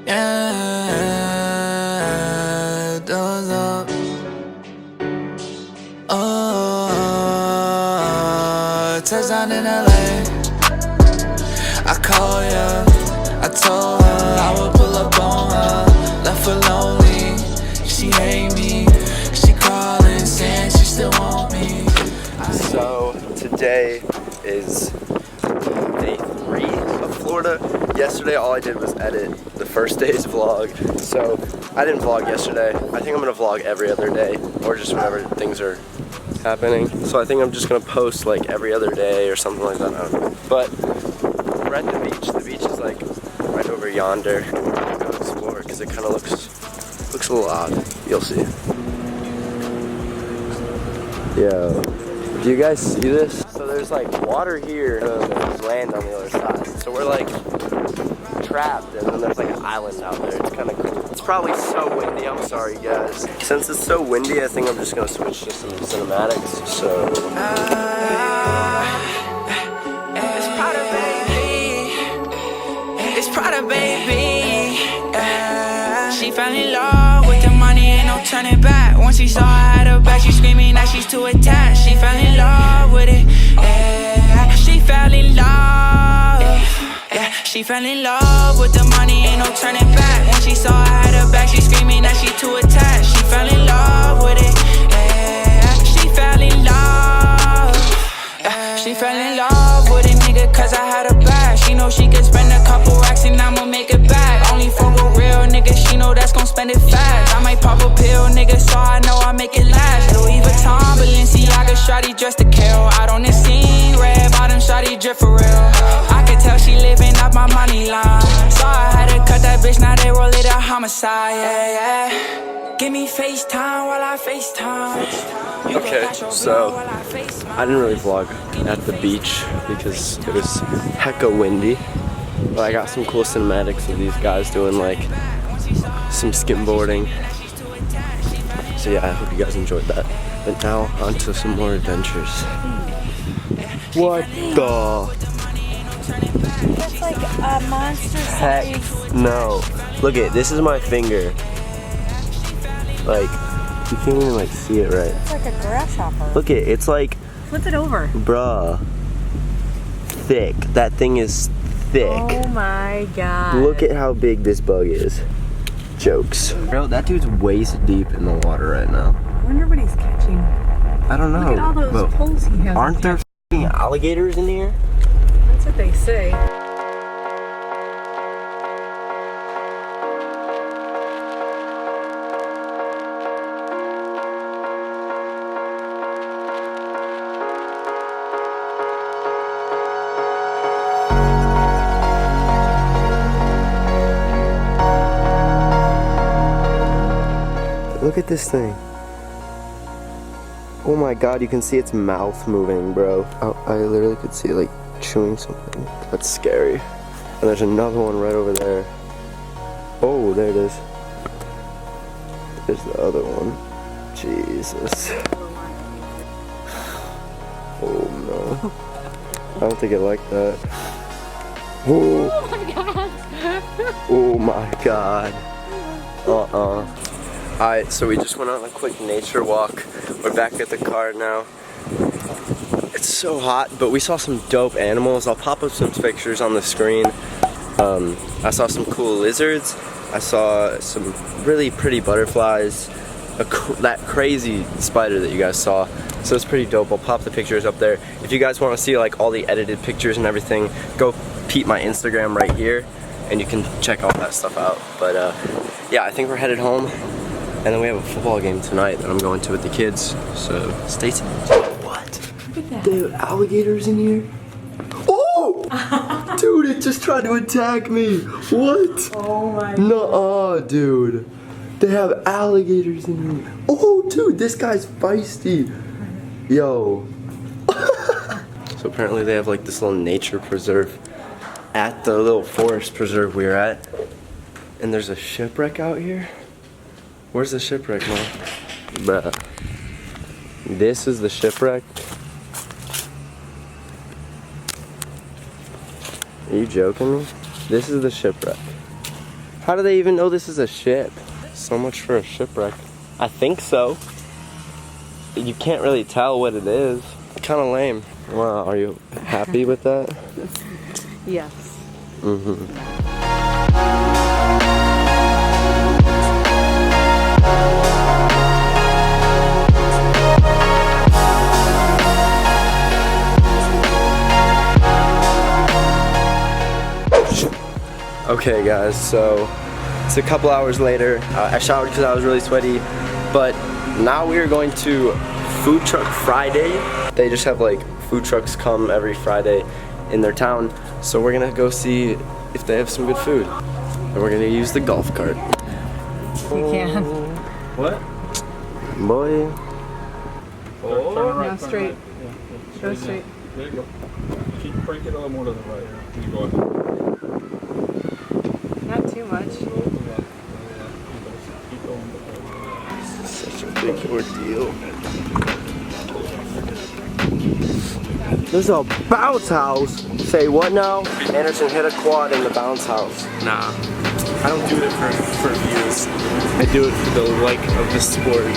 Yeah, doors up. Oh, touchdown in LA. I call ya, I told her I would pull up on her. Left her lonely, she hate me. She calling, saying she still want me. So today is day 3 of Florida. Yesterday all I did was edit the first day's vlog. So I didn't vlog yesterday. I think I'm gonna vlog every other day or just whenever things are happening. So I think I'm just gonna post like every other day or something like that. I don't know. But we're at the beach. The beach is like right over yonder. I'm gonna go explore because it kind of looks a little odd. You'll see. Yo, do you guys see this? So there's like water here and there's land on the other side. So we're like trapped and then there's like an island out there. It's kind of cool. It's probably so windy. I'm sorry guys. Since it's so windy, I think I'm just gonna switch to some cinematics. So. Prada, baby. She fell in love with the money, ain't no turning back. Once she saw I had her back, she screaming that she's too attached. She fell in love with it. She fell in love. She fell in love with the money, ain't no turning back. Once she saw I had her back, she screaming that she too attached. She fell in love with it. She fell in love. She fell in love with it, nigga, cause I had her back. She know she could spend a couple racks and I'ma make it back. Only for a real nigga, she know that's gon' spend it fast. I might pop a pill, nigga, so I know I make it last. Louis Vuitton, Balenciaga, shawty dressed to kill. Out on the scene, red bottom, shawty drip for real. I could tell she living off my money line. So I had to cut that bitch, now they roll it a homicide, yeah. Give me FaceTime while I FaceTime. Okay, so I didn't really vlog at the beach because it was hecka windy. But I got some cool cinematics of these guys doing like some skimboarding. So yeah, I hope you guys enjoyed that. But now on to some more adventures. What the? That's like a monster size. Heck no. Look at this is my finger. Like, you can't even like see it right. It's like a grasshopper. Look at it's like. Flip it over. Bruh. Thick. That thing is thick. Oh my god. Look at how big this bug is. Jokes. Bro, that dude's waist deep in the water right now. I wonder what he's catching. I don't know. Look at all those poles he has. Aren't there f***ing alligators in here? That's what they say. Look at this thing. Oh my god, you can see its mouth moving, bro. Oh, I literally could see it like chewing something. That's scary. And there's another one right over there. Oh, there it is. There's the other one. Jesus. Oh no. I don't think it liked that. Oh, Oh my god. oh my god. Alright, so we just went on a quick nature walk. We're back at the car now. It's so hot, but we saw some dope animals. I'll pop up some pictures on the screen. I saw some cool lizards. I saw some really pretty butterflies. That crazy spider that you guys saw. So it's pretty dope. I'll pop the pictures up there. If you guys want to see like all the edited pictures and everything, go peep my Instagram right here and you can check all that stuff out. But yeah, I think we're headed home. And then we have a football game tonight that I'm going to with the kids, so stay tuned. What? Look at that. They have alligators in here? Oh! Dude, it just tried to attack me. What? Oh my god. Nuh-uh, dude. They have alligators in here. Oh, dude, this guy's feisty. Yo. So apparently they have like this little nature preserve at the little forest preserve we were at. And there's a shipwreck out here. Where's the shipwreck, Mom? Bruh. This is the shipwreck. Are you joking me? This is the shipwreck. How do they even know this is a ship? So much for a shipwreck. I think so. You can't really tell what it is. Kind of lame. Well, are you happy with that? Yes. Okay guys, so it's a couple hours later. I showered because I was really sweaty, but now we are going to Food Truck Friday. They just have like food trucks come every Friday in their town, so we're gonna go see if they have some good food. And we're gonna use the golf cart. You can. What? Boy. Oh, Now straight. Go straight. There you go. Keep break it a little more to the right. You go ahead. Not too much. Keep going. Such a big ordeal. There's a bounce house. Say what now? Anderson hit a quad in the bounce house. Nah, I don't do it for views. I do it for the like of the sport.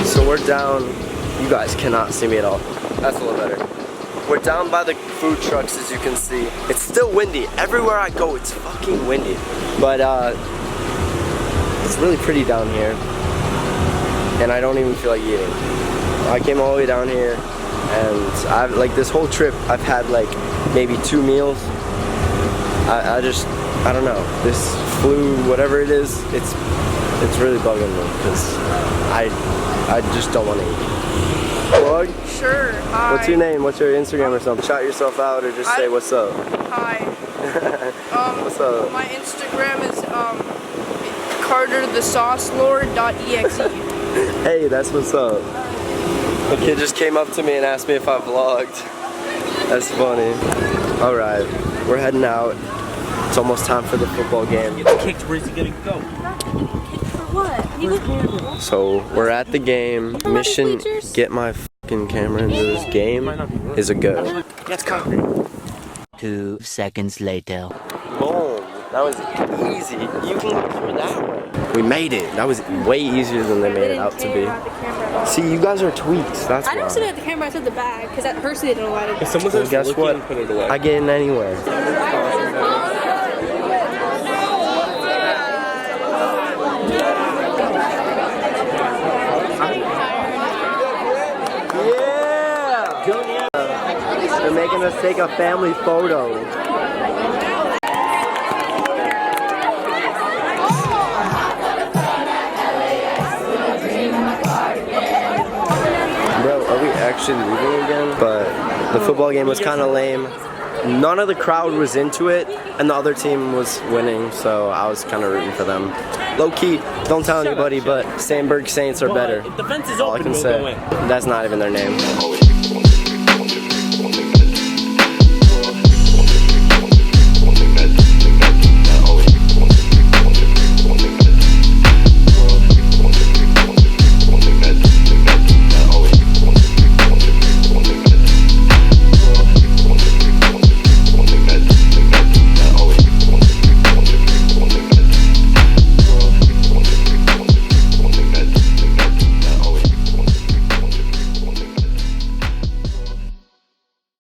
So we're down. You guys cannot see me at all. That's a little better. We're down by the food trucks, as you can see. It's still windy. Everywhere I go, it's fucking windy. But it's really pretty down here. And I don't even feel like eating. I came all the way down here, and I've like this whole trip I've had like maybe 2 meals. I don't know, this flu, whatever it is, it's really bugging me because I just don't want to eat. Plug? Sure. Hi. What's your name? What's your Instagram or something? Shout yourself out or just say what's up. Hi. What's up? My Instagram is carterthesaucelord.exe. Hey, that's what's up. The kid just came up to me and asked me if I vlogged. That's funny. Alright, we're heading out. It's almost time for the football game. Kicked, where's he gonna go? For what? So, we're at the game. Mission, get my fucking camera into this game is a go. That's concrete. 2 seconds later. Boom. That was easy. You can go through that way. We made it. That was way easier than they made it out to be. See, you guys are tweaks. That's why. I didn't sit at the camera, I said the bag, because that person didn't allow it. If someone Well, says guess looking, what? put it away. I get in anywhere. Yeah! They're making us take a family photo. Bro, are we actually leaving again? But the football game was kind of lame. None of the crowd was into it, and the other team was winning, so I was kind of rooting for them. Low key, don't tell anybody, but Sandberg Saints are better. If the fence is All I open, can we'll say. go in. That's not even their name.